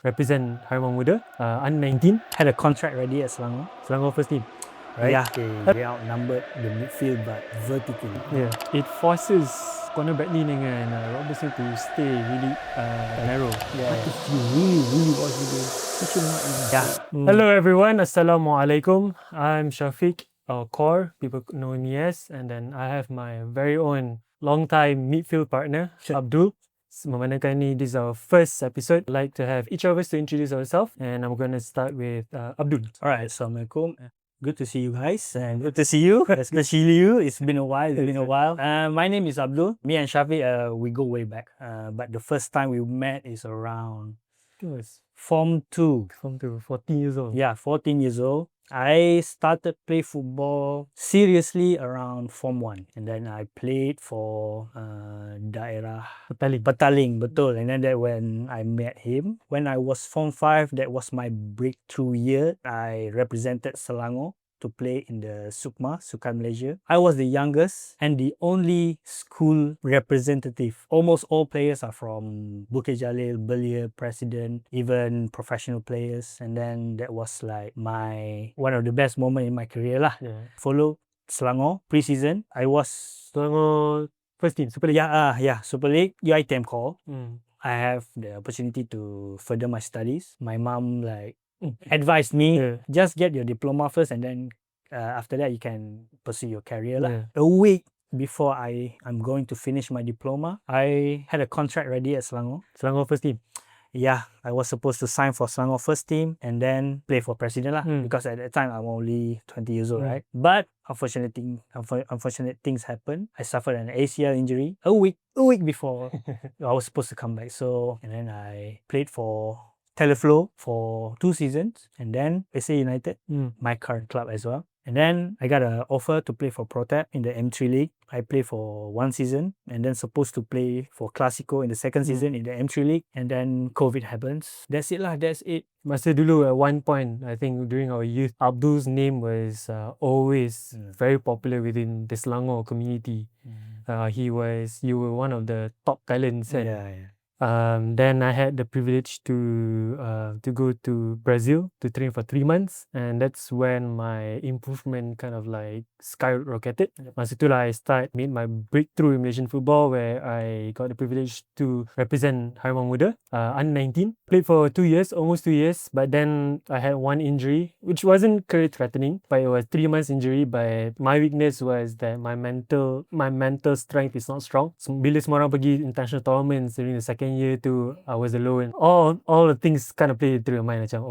represent Harimau Muda, under 19, had a contract ready at Selangor. Selangor first team. Right? Yeah, they outnumbered the midfield, but vertically. Yeah, it forces Conor Bradley dengan Robertson to stay really narrow. Yeah. But if you really watch the game, you should not even. Yeah. Hello everyone, Assalamualaikum. I'm Shafiq, or Core, people know me as, and then I have my very own long-time midfield partner, Abdul. Memandangkan ni, this is our first episode. I'd like to have each of us to introduce ourselves, and I'm going to start with Abdul. Alright, Assalamualaikum. Good to see you guys, and good to see you, especially you. It's been a while. My name is Abdul. Me and Shafiq, we go way back. But the first time we met is around Form 2. Form 2, 14 years old. Yeah, 14 years old. I started play football seriously around Form 1. And then I played for daerah Petaling, betul. And then that when I met him. When I was Form 5, that was my breakthrough year. I represented Selangor to play in the Sukma, Sukan Malaysia. I was the youngest and the only school representative. Almost all players are from Bukit Jalil, Belia, President, even professional players. And then that was like one of the best moments in my career lah. Yeah. Follow Selangor pre-season. I was Selangor first team, Super League. Yeah, Super League, UiTM call. Mm. I have the opportunity to further my studies. My mom advised me, just get your diploma first, and then after that you can pursue your career lah. A week before I'm going to finish my diploma, I had a contract ready at Selangor. Selangor first team. Yeah, I was supposed to sign for Selangor first team and then play for President lah. Because at that time I'm only 20 years old, right? But unfortunate things happened. I suffered an ACL injury a week before I was supposed to come back. So, and then I played for Teleflow for 2 seasons, and then SA United, my current club as well. And then I got an offer to play for Protap in the M3 League. I played for 1 season and then supposed to play for Clasico in the second season in the M3 League. And then COVID happens. That's it lah, that's it. Masa dulu at one point, I think during our youth, Abdul's name was always very popular within the Selangor community. You were one of the top talents. Yeah. Then I had the privilege to go to Brazil to train for 3 months, and that's when my improvement kind of like skyrocketed. Masa tu lah I made my breakthrough in Malaysian football, where I got the privilege to represent Harimau Muda, under 19. Played for 2 years, almost 2 years, but then I had one injury, which wasn't career threatening, but it was 3 months injury. But my weakness was that my mental strength is not strong. So, bila semua orang pergi international tournaments during the second year too, I was alone. All the things kind of played through your mind, macam,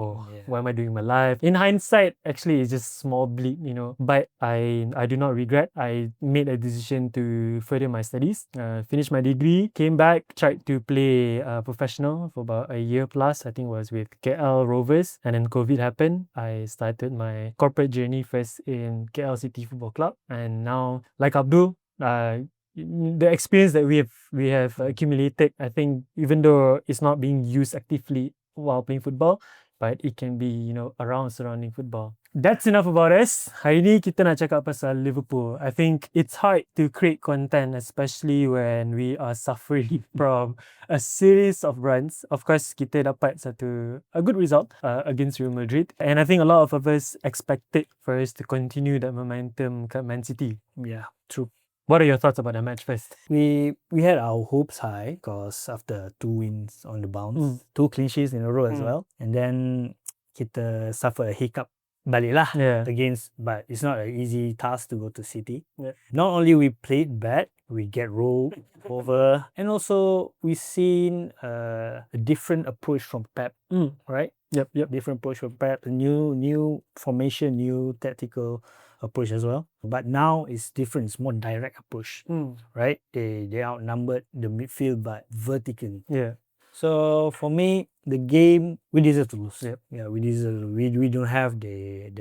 what am I doing in my life? In hindsight, actually it's just small bleed, but I do not regret. I made a decision to further my studies, finish my degree, came back, tried to play professional for about a year plus. I think it was with KL Rovers, and then COVID happened. I started my corporate journey first in KL City Football Club, and now, like Abdul, the experience that we have accumulated, I think, even though it's not being used actively while playing football, but it can be, around surrounding football. That's enough about us. Hari ni kita nak cakap pasal Liverpool. I think it's hard to create content, especially when we are suffering from a series of runs. Of course, kita dapat a good result against Real Madrid, and I think a lot of us expected for us to continue that momentum at Man City. Yeah, true. What are your thoughts about the match first? We had our hopes high because after 2 wins on the bounce, 2 clean sheets in a row as well, and then kita suffer a hiccup balik lah against, but it's not an easy task to go to City. Not only we played bad, we get rolled over, and also we seen a different approach from Pep, right? Yep. Different approach from Pep, a new formation, new tactical approach as well. But now it's different. It's more direct approach, right? They outnumbered the midfield, but vertically. Yeah. So for me, the game we deserve to lose. Yeah, we deserve. We don't have the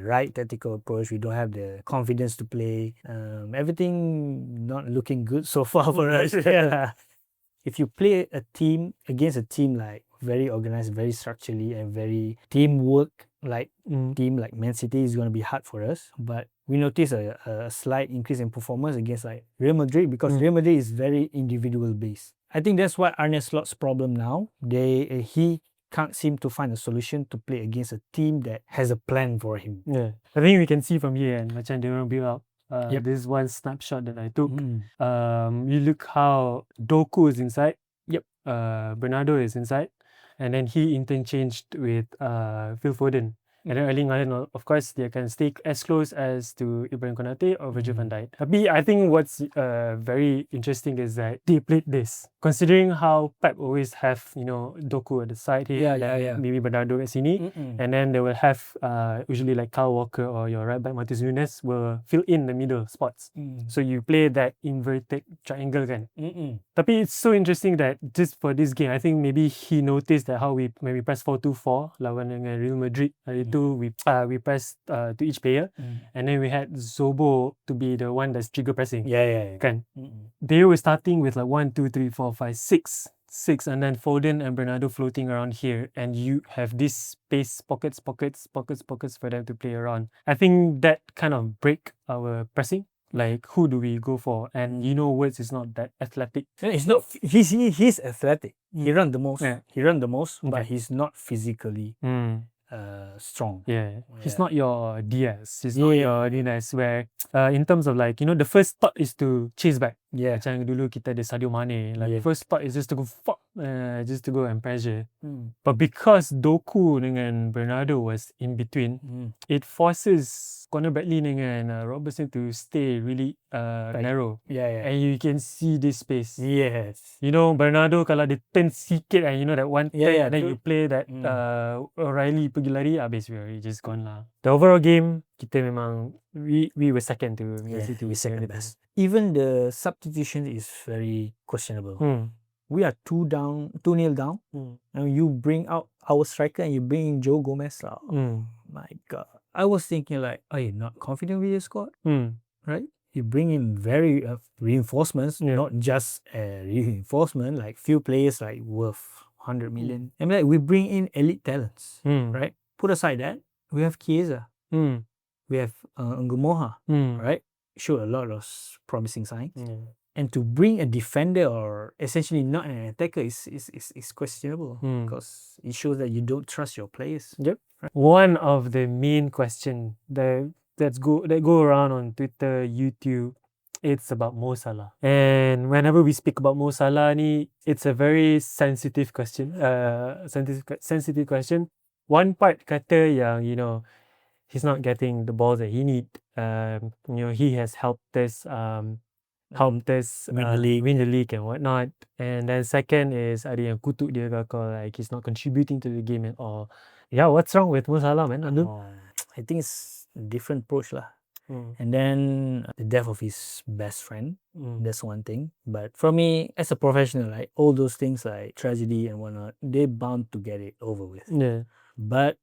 right tactical approach. We don't have the confidence to play. Everything not looking good so far for us. If you play against a team like very organized, very structurally, and very teamwork team like Man City, is going to be hard for us. But we notice a slight increase in performance against like Real Madrid, because Real Madrid is very individual based. I think that's what Arne Slot's problem now. He can't seem to find a solution to play against a team that has a plan for him. Yeah, I think we can see from here and macam dia orang build up. Yep. This is one snapshot that I took. Mm. You look how Doku is inside. Yep. Bernardo is inside, and then he interchanged with Phil Foden. And then Erling Haaland, of course, they can stay as close as to Ibrahim Konate or Virgil van Dijk. Tapi I think what's very interesting is that they played this. Considering how Pep always have, Doku at the side here, Yeah. maybe Bernardo at sini, and then they will have usually like Kyle Walker or your right back Matheus Nunes will fill in the middle spots. So you play that inverted triangle kan. Tapi it's so interesting that just for this game, I think maybe he noticed that how when we press 4-2-4 lawan dengan Real Madrid, itu we pressed to each player, and then we had Zobo to be the one that's trigger pressing. Yeah. Kan? They were starting with like 1, 2, 3, 4, 5, 6, and then Foden and Bernardo floating around here, and you have this space pockets for them to play around. I think that kind of break our pressing. Like, who do we go for? And Wirtz is not that athletic. It's not. He's athletic. He run the most. Yeah. He run the most, but Okay. he's not physically strong. Yeah. He's Yeah. not your Diaz. He's not your Diaz where in terms of like, the first thought is to chase back. Yeah. Macam dulu kita ada Sadio Mane. Like, first thought is just to go just to go and pressure. But because Doku dengan Bernardo was in between, it forces Conor Bradley dengan Robertson to stay really narrow. Yeah. And you can see this space. Yes. Bernardo kalau dia turn sikit and that one turn, Yeah, and then true. you play that O'Reilly pergi lari, habis we already just gone lah. The overall game, kita memang we were second to Man City. We second best. Even the substitution is very questionable. We are 2-0 down, and you bring out our striker and you bring in Joe Gomez. My God. I was thinking like, are you not confident with your squad? Right? You bring in very reinforcements, not just a reinforcement, like few players like worth 100 million. And like we bring in elite talents, right? Put aside that, we have Chiesa, we have Ngumoha, right? Show a lot of promising signs. And to bring a defender or essentially not an attacker is questionable because it shows that you don't trust your players. Yep. Right? One of the main question that go around on Twitter, YouTube, it's about Mo Salah. And whenever we speak about Mo Salah ni, it's a very sensitive question. Sensitive question. One part kata yang he's not getting the balls that he need. He has helped us win the league and whatnot. And then second is ada yang kutuk dia like he's not contributing to the game at all. Yeah, what's wrong with Mo Salah, man? I think it's a different approach lah. And then the death of his best friend, that's one thing. But for me, as a professional, like all those things like tragedy and whatnot, they're bound to get it over with. Yeah. But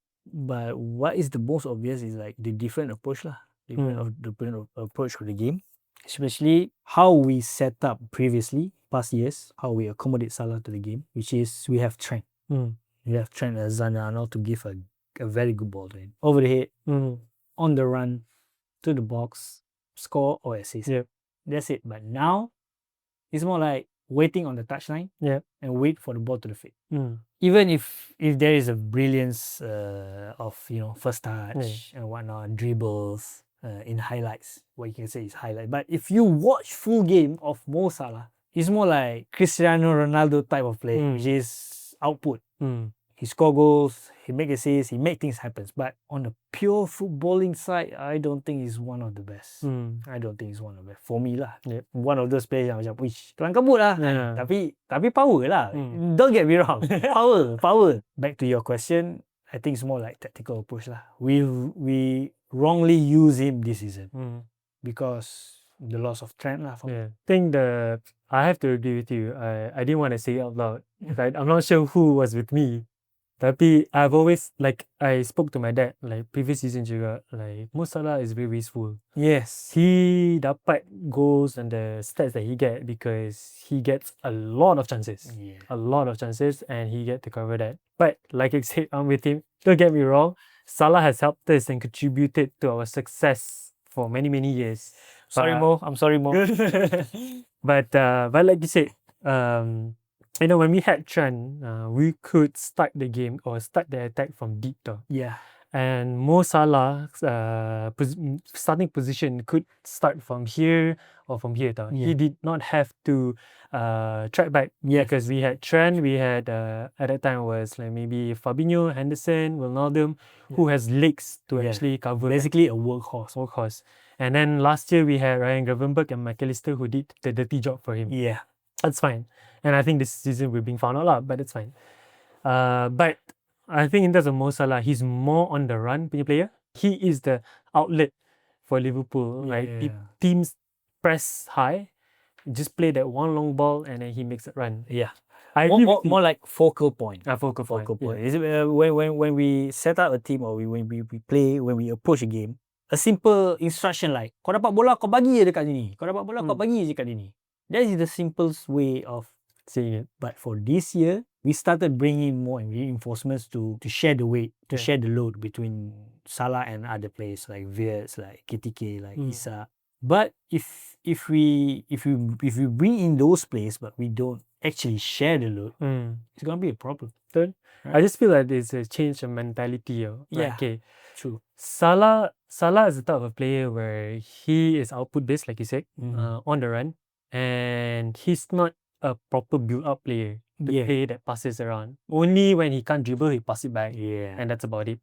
what is the most obvious is like the different approach lah. Different approach to the game. Especially how we set up previously, past years, how we accommodate Salah to the game, which is we have Trent. We have Trent Alexander-Arnold to give a very good ball to him. Over the head, on the run, to the box, score or assist. Yep. That's it. But now, it's more like waiting on the touchline and wait for the ball to the feet. Even if there is a brilliance of first touch and whatnot, dribbles, in highlights, what you can say is highlight. But if you watch full game of Mo Salah, he's more like Cristiano Ronaldo type of play, which is output. He score goals, he make assists, he make things happen. But on the pure footballing side, I don't think he's one of the best. I don't think he's one of the best. For me lah. One of those players yang macam, wish, kelang kabut lah. Tapi power lah. Don't get me wrong. Power. Back to your question, I think it's more like tactical approach lah. We wrongly use him this season because the loss of Trent lah. I think I have to agree with you. I didn't want to say it out loud. I'm not sure who was with me. Tapi I've always, like, I spoke to my dad, like, previous season juga, like, Mo Salah is very wasteful. Yes. He dapat goals and the stats that he get because he gets a lot of chances. A lot of chances, and he get to cover that. But, like I said, I'm with him. Don't get me wrong. Salah has helped us and contributed to our success for many, many years. Sorry, Mo. I'm sorry, Mo. But like you said, when we had Trent, we could start the game or start the attack from deep though. Yeah. And Mo Salah's starting position could start from here or from here. Though. Yeah. He did not have to track back because we had Trent, we had at that time was like maybe Fabinho, Henderson, Wijnaldum, who has legs to actually cover. Basically a workhorse. And then last year we had Ryan Gravenberch and McAllister who did the dirty job for him. Yeah. That's fine. And I think this season we're being found out lah, but it's fine. But I think in terms of Mo Salah, he's more on the run player. He is the outlet for Liverpool. Right? If teams press high, just play that one long ball and then he makes it run. Yeah. More like focal point. Focal point. Is it, when we set up a team or when we play, when we approach a game, a simple instruction like kau dapat bola kau bagi je dekat sini. Kau dapat bola kau bagi je dekat sini. That is the simplest way of saying it. But for this year, we started bringing more reinforcements to share the weight, to share the load between Salah and other players like Wirtz, like KTK, like Isa. But if we bring in those players but we don't actually share the load, it's gonna be a problem. Right? I just feel like it's a change of mentality. Okay, true. Salah is the type of player where he is output based, like you said, on the run, and he's not a proper build-up player. The player that passes around. Only when he can't dribble, he pass it back. And that's about it.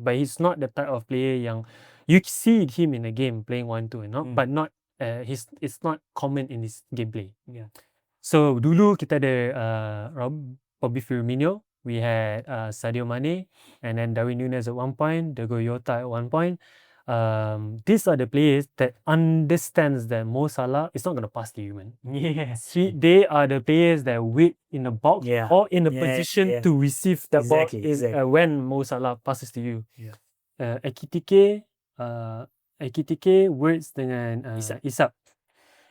But he's not the type of player yang you see him in a game playing 1-2, but not it's not common in his gameplay. So dulu kita ada Bobby Firmino, we had Sadio Mane, and then Darwin Núñez at one point, Diogo Jota at one point. These are the players that understands that Mo Salah is not going to pass to you, man. Yes. They are the players that wait in the box or in the position to receive the ball when Mo Salah passes to you. Ekitike, Wirtz dengan Isak.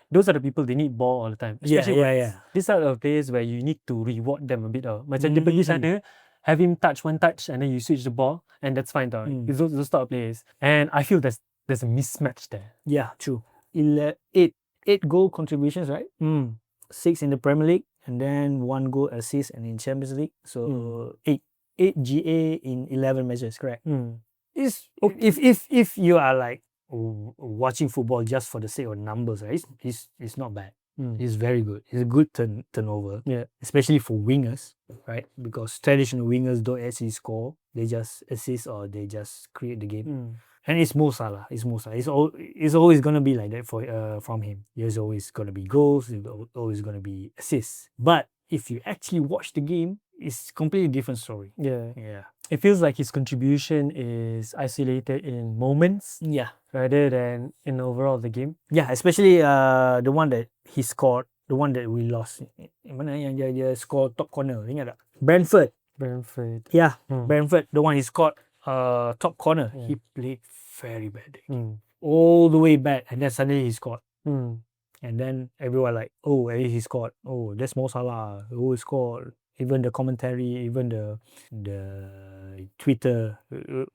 Those are the people they need ball all the time. Especially these are the players where you need to reward them a bit. Macam dia pergi sana, have him touch one touch and then you switch the ball and that's fine. It's those type of players. And I feel there's a mismatch there. Yeah, true. 8 goal contributions, right? 6 in the Premier League and then 1 goal assist and in Champions League. So 8 GA in 11 matches, correct? If you are like watching football just for the sake of numbers, right? It's not bad. It's very good. It's a good turnover. Especially for wingers, right? Because traditional wingers don't actually score. They just assist or they just create the game. And it's Mo Salah. It's always gonna be like that for from him. There's always gonna be goals. There's always gonna be assists. But if you actually watch the game, it's completely different story. It feels like his contribution is isolated in moments rather than in overall the game. Especially the one that he scored, the one that we lost. Mana yang dia score top corner, ingat tak? Brentford. Brentford, the one he scored top corner. He played very bad. All the way back and then suddenly he scored. And then everyone like, oh, at least he scored. Oh, that's Mo Salah. Oh, he scored. Even the commentary, even the Twitter,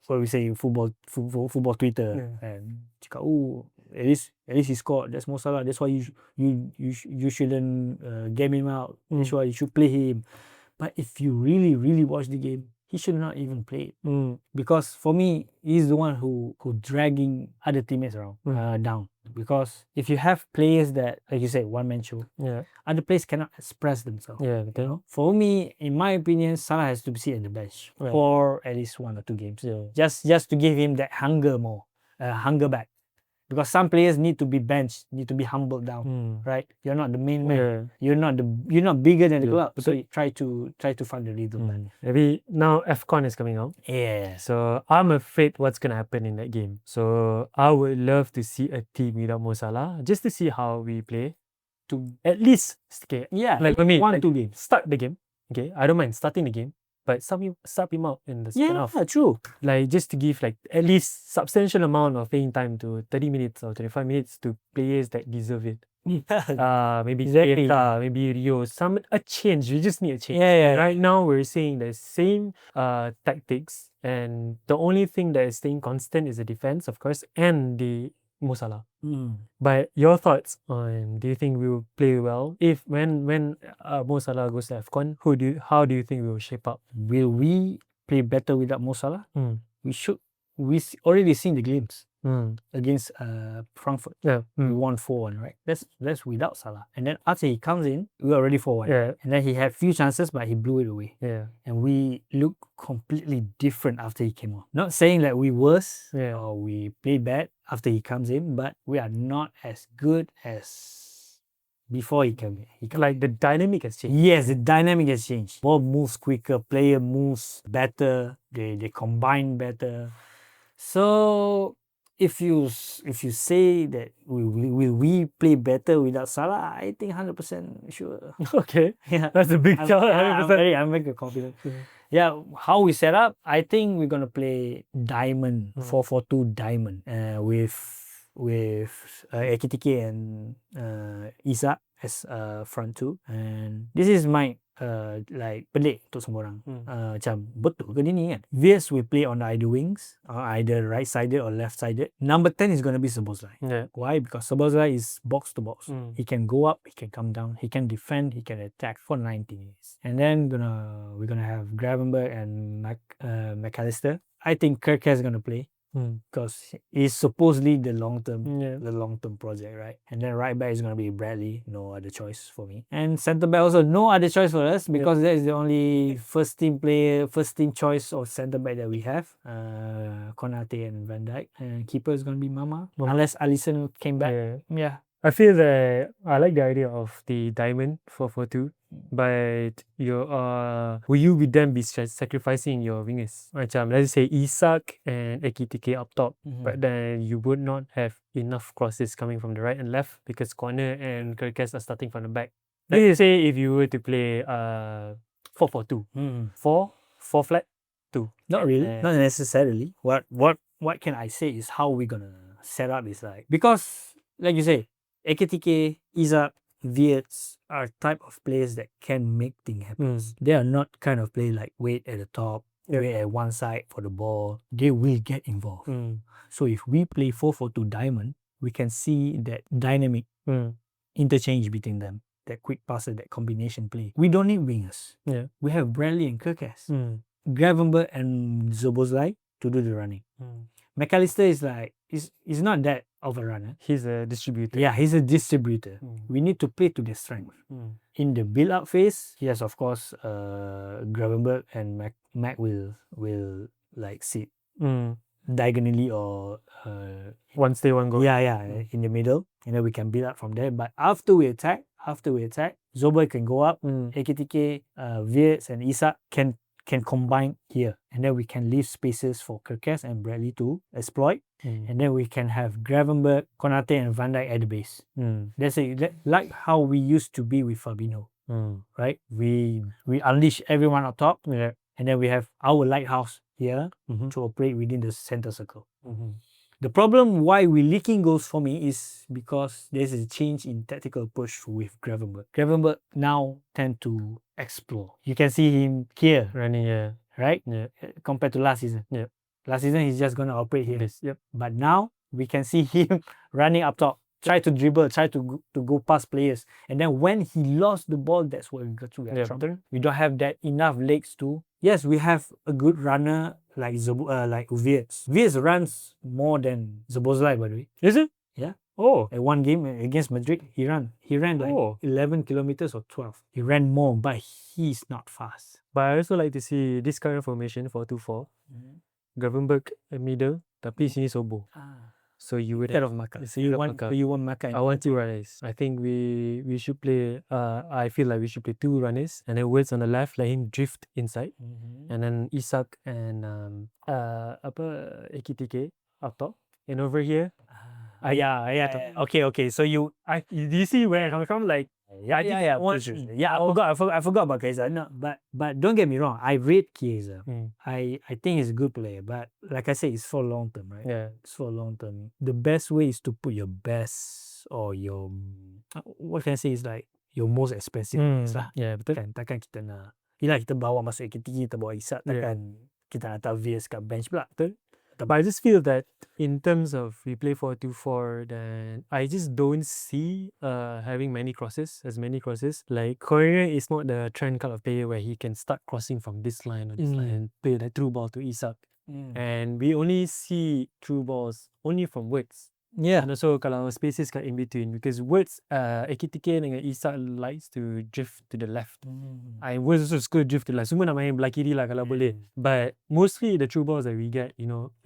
what we say, football Twitter, and cakap, oh, at least he scored. That's Mo Salah. That's why you shouldn't game him out. That's why you should play him. But if you really watch the game, he should not even play it. Because for me, he's the one who dragging other teammates around down. Because if you have players that, like you said, one-man show, other players cannot express themselves. For me, in my opinion, Salah has to sit at the bench for at least 1 or 2 games. Just to give him that hunger back. Because some players need to be benched, need to be humbled down, right? You're not the main man. You're not bigger than the club. So you try to find the rhythm. Maybe now AFCON is coming out. So I'm afraid what's gonna happen in that game. So I would love to see a team without Mo Salah, just to see how we play. To at least like for me, 1 or 2 games. Start the game. I don't mind starting the game. But sub him out in the second half. True. Like just to give like at least substantial amount of playing time to 30 minutes or 25 minutes to players that deserve it. Maybe Keita, maybe Rio. A change. We just need a change. Right now we're seeing the same tactics, and the only thing that is staying constant is the defense, of course, and the Mo Salah. Mm. But your thoughts on, do you think we will play well if when Mo Salah goes to AFCON? How do you think we will shape up? Will we play better without Mo Salah? Mm. We should. Already seen the glimpse Mm. against Frankfurt. Yeah. We Mm. won 4-1, right? That's without Salah. And then after he comes in, we were already 4-1. Yeah. And then he had few chances, but he blew it away. Yeah. And we look completely different after he came on. Not saying that we worse Yeah. or we play bad after he comes in, but we are not as good as before he came in. Like the dynamic has changed. Yes, the dynamic has changed. Ball moves quicker, player moves better, they combine better. So if you say that will we play better without Salah, I think 100% sure. Okay. Yeah, That's a big challenge. 100%. I'm very confident. Yeah, how we set up, I think we're gonna play diamond 4-4-2 diamond with Ekitike and Isak as front two, and this is my like pelik untuk semua orang. Macam betul ke ni kan? Viers will play on either wings, either right sided or left sided. Number 10 is gonna be Szoboszlai. Yeah. Why? Because Szoboszlai is box to box. He can go up, he can come down, he can defend, he can attack for 90 minutes. And then we're gonna have Gravenberch and McAllister. I think Kerkez is gonna play because he's supposedly the long term project, right? And then right back is gonna be Bradley, no other choice for me. And centre back also no other choice for us because that is the only first team choice of centre back that we have. Konate and Van Dijk. And keeper is gonna be Mama, unless Alisson came back. Yeah. I feel that I like the idea of the diamond 4-4-2, but will you with them be sacrificing your wingers? Macam let's say Isak and Ekitike up top, but then you would not have enough crosses coming from the right and left because Corner and Kerkez are starting from the back. Let's say if you were to play 4-4-2, 4 flat 2. Not really, not necessarily. What can I say is how we're gonna set up is like, because like you say, Ekitike, Isak, Viets are type of players that can make things happen. They are not kind of play like wait at the top, wait at one side for the ball. They will get involved. So if we play 4-4-2 diamond, we can see that dynamic interchange between them, that quick passer, that combination play. We don't need wingers. We have Bradley and Kerkez, Gravenberch and Szoboszlai to do the running. McAllister is like, he's not that of a runner. He's a distributor. Yeah, he's a distributor. We need to play to their strength. In the build-up phase, yes, of course, Gravenberch and Mac will like sit diagonally or one stay, one go. Yeah, in the middle, and then we can build up from there. But after we attack, Zoboy can go up. Ekitike, Viets, and Isak can combine here, and then we can leave spaces for Kerkez and Bradley to exploit, and then we can have Gravenberch, Konate, and Van Dijk at the base. That's it. Like how we used to be with Fabinho, right? We unleash everyone up top, and then we have our lighthouse here to operate within the center circle. The problem why we're leaking goals for me is because there's a change in tactical approach with Gravenberch. Gravenberch now tend to explore. You can see him here running, right? Compared to last season. Last season he's just gonna operate here. But now we can see him running up top, try to dribble, try to go past players. And then when he lost the ball, that's where we got to get trouble. We don't have that enough legs to. Yes, we have a good runner like Viets. Viets runs more than Szoboszlai, by the way. Is it? Yeah. Oh. At one game against Madrid, he ran like 11 kilometers or 12. He ran more, but he's not fast. But I also like to see this kind of formation 4-2-4. Gravenberch middle, tapi sini Sobo. So you would have Maka. So you want Maka. I want 2 runners. I think we should play. I feel like we should play 2 runners, and then Wirtz on the left, let him drift inside, and then Isak and Ekitike up top, and over here. Okay. So do you see where I'm coming from? Like, I forgot about Chiesa. No, but don't get me wrong. I rate Chiesa. I think he's a good player, but like I said, it's for long term, right? Yeah, it's for long term. The best way is to put your best or your what can I say is like your most expensive players lah. Yeah, betul. Takkan kita nak, yelah kita bawa masuk kita bawa Isak, takkan kita nak tahu Viers kat bench pula, betul? But I just feel that in terms of we play 4-2-4, then I just don't see having as many crosses. Like Korea is not the trend kind of player where he can start crossing from this line or this line and play the through ball to Isak. And we only see through balls only from Words. Yeah. And also kalau spaces kat in between, because Words Ekitike dengan Isak likes to drift to the left. I was also suka drift to the left. Semua nak main belah kiri lah kalau boleh. But mostly the true balls that we get,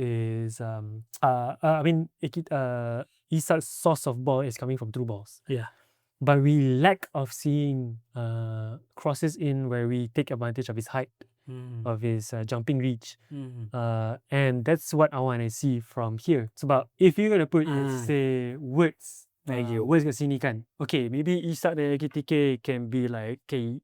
is I mean Isak's source of ball is coming from through balls. Yeah. But we lack of seeing crosses in where we take advantage of his height, of his jumping reach. And that's what I want to see from here. It's about if you're going to put, say, Words, Words kat sini kan. Okay, maybe Isak dan KTK can be like, okay,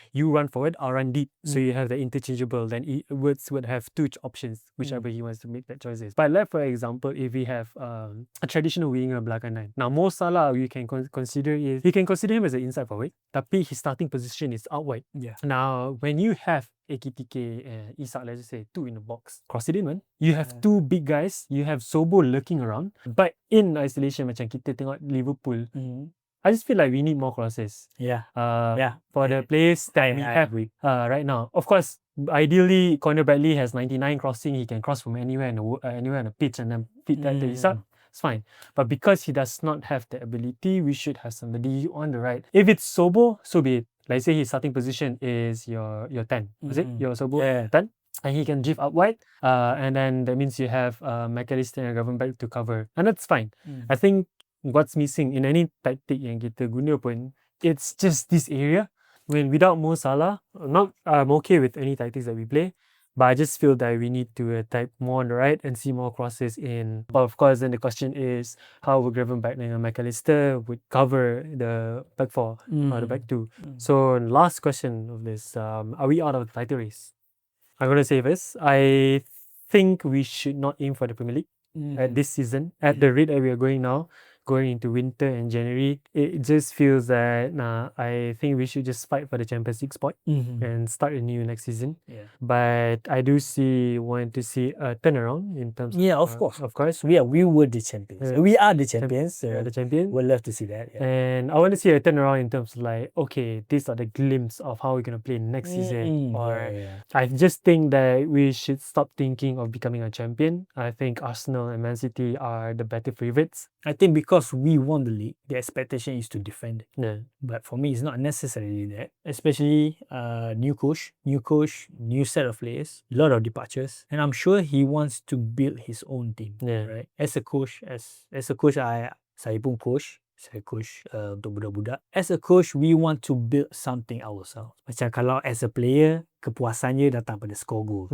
you run forward, I'll run deep. So you have the interchangeable. Then Words would have two options, whichever he wants to make that choices. But like, for example, if we have a traditional winger belakang nine. Now, Mo Salah, we can consider him as an inside forward. Tapi his starting position is out wide. Yeah. Now, when you have AKTK and Isak, let's just say, two in the box, cross it in, man. You have two big guys. You have Sobo lurking around. But in isolation, macam kita tengok Liverpool, I just feel like we need more crosses. Yeah. For the players that we have right now. Of course, ideally, Conor Bradley has 99 crossing. He can cross from anywhere in the pitch and then feed that to Isak. It's fine. But because he does not have the ability, we should have somebody on the right. If it's Sobo, so be it. Like say his starting position is your 10. Is it? Your Sobo 10? And he can drift up wide. And then that means you have McAllister and Gravenberch to cover. And that's fine. I think what's missing in any tactic yang kita guna pun, it's just this area. When without Mo Salah, I'm okay with any tactics that we play. But I just feel that we need to attack more on the right and see more crosses in. But of course, then the question is how would Gravenberch and McAllister would cover the back four or the back two. So last question of this, are we out of the title race? I'm going to say this. I think we should not aim for the Premier League at this season. At the rate that we are going now, going into winter and January, it just feels that I think we should just fight for the Champions League spot and start anew next season. Yeah. But I do want to see a turnaround in terms of course. We were the champions. We are the champions. The champions. We'll love to see that. Yeah. And I want to see a turnaround in terms of like, okay, these are the glimpse of how we're going to play next season. I just think that we should stop thinking of becoming a champion. I think Arsenal and Man City are the better favorites. I think because we won the league, the expectation is to defend it. Yeah. But for me, it's not necessarily that. Especially new coach, new set of players, a lot of departures, and I'm sure he wants to build his own team. Yeah. Right. As a coach, saya pun coach. Saya coach untuk budak-budak. As a coach, we want to build something ourselves. Macam kalau as a player, kepuasannya datang pada score goal.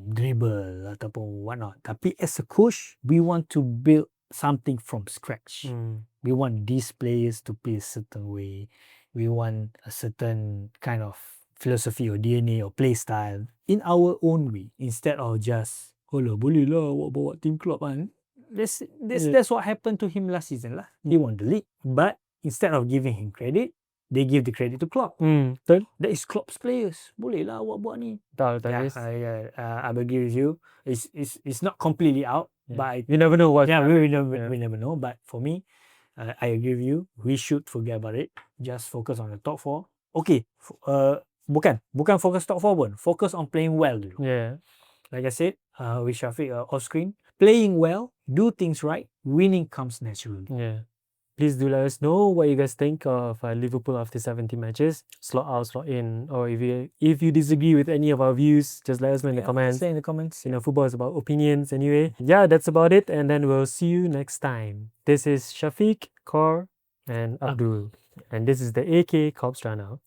Dribble ataupun whatnot. Tapi as a coach, we want to build something from scratch. We want these players to play a certain way. We want a certain kind of philosophy or DNA or play style in our own way, instead of just, boleh lah bawa team club kan. That's what happened to him last season lah. He won the league, but instead of giving him credit, they give the credit to Klopp. That is Klopp's players. Boleh lah buat ni. I agree with you. It's not completely out, but you never know what. We never know. But for me, I agree with you. We should forget about it. Just focus on the top four. Okay. Bukan focus top four pun. Focus on playing well dulu. Yeah. Like I said, with Shafiq off screen, playing well, do things right, winning comes naturally. Yeah. Please do let us know what you guys think of Liverpool after 70 matches. Slot out, slot in. Or if you disagree with any of our views, just let us know in the comments. Say in the comments. Football is about opinions anyway. Yeah, that's about it. And then we'll see you next time. This is Shafiq, Kor, and Abdul. And this is the AK Corps Run Out.